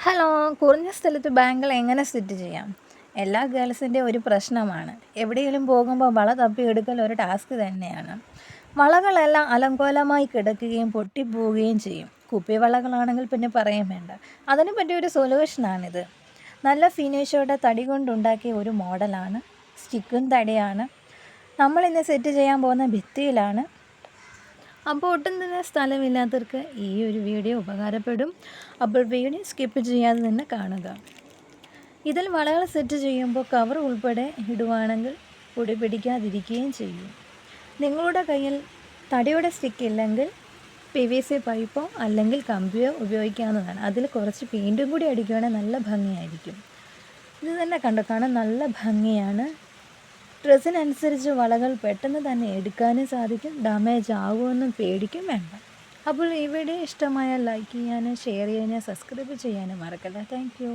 Hello, കുറഞ്ഞ സ്ഥലത്ത് bangle എങ്ങനെ സെറ്റ് ചെയ്യാം? എല്ലാ ഗേൾസിൻ്റെ ഒരു പ്രശ്നമാണ്. എവിടെയെങ്കിലും പോകുമ്പോൾ വള തപ്പിയെടുക്കൽ ഒരു ടാസ്ക് തന്നെയാണ്. വളകളെല്ലാം അലങ്കോലമായി കിടക്കുകയും പൊട്ടിപ്പോവുകയും ചെയ്യും. കുപ്പിവളകളാണെങ്കിൽ പിന്നെ പറയാൻ വേണ്ട. അതിന് പറ്റിയ ഒരു സൊല്യൂഷനാണിത്. നല്ല ഫിനിഷോടെ തടി കൊണ്ടുണ്ടാക്കിയ ഒരു മോഡലാണ്. സ്റ്റിക്കും തടിയാണ്. നമ്മളിന്ന് സെറ്റ് ചെയ്യാൻ പോകുന്ന ഭിത്തിയിലാണ്. അപ്പോൾ ഒട്ടും തന്നെ സ്ഥലമില്ലാത്തവർക്ക് ഈ ഒരു വീഡിയോ ഉപകാരപ്പെടും. അപ്പോൾ വീഡിയോ സ്കിപ്പ് ചെയ്യാതെ തന്നെ കാണുക. ഇതിൽ വളകൾ സെറ്റ് ചെയ്യുമ്പോൾ കവർ ഉൾപ്പെടെ ഇടുവാണെങ്കിൽ പൊടി പിടിക്കാതിരിക്കുകയും ചെയ്യും. നിങ്ങളുടെ കയ്യിൽ തടിയുടെ സ്റ്റിക്ക് ഇല്ലെങ്കിൽ PVC പൈപ്പോ അല്ലെങ്കിൽ കമ്പിയോ ഉപയോഗിക്കാവുന്നതാണ്. അതിൽ കുറച്ച് പെയിൻറ്റും കൂടി അടിക്കുകയാണെങ്കിൽ നല്ല ഭംഗിയായിരിക്കും. ഇത് തന്നെ കാണാൻ നല്ല ഭംഗിയാണ്. ഡ്രസ്സിനനുസരിച്ച് വളകൾ പെട്ടെന്ന് തന്നെ എടുക്കാനും സാധിക്കും. ഡാമേജ് ആകുമെന്നും പേടിക്കും വേണ്ട. അപ്പോൾ ഈ വീഡിയോ ഇഷ്ടമായാൽ ലൈക്ക് ചെയ്യാനും ഷെയർ ചെയ്യാനും സബ്സ്ക്രൈബ് ചെയ്യാനും മറക്കല്ല. Thank you.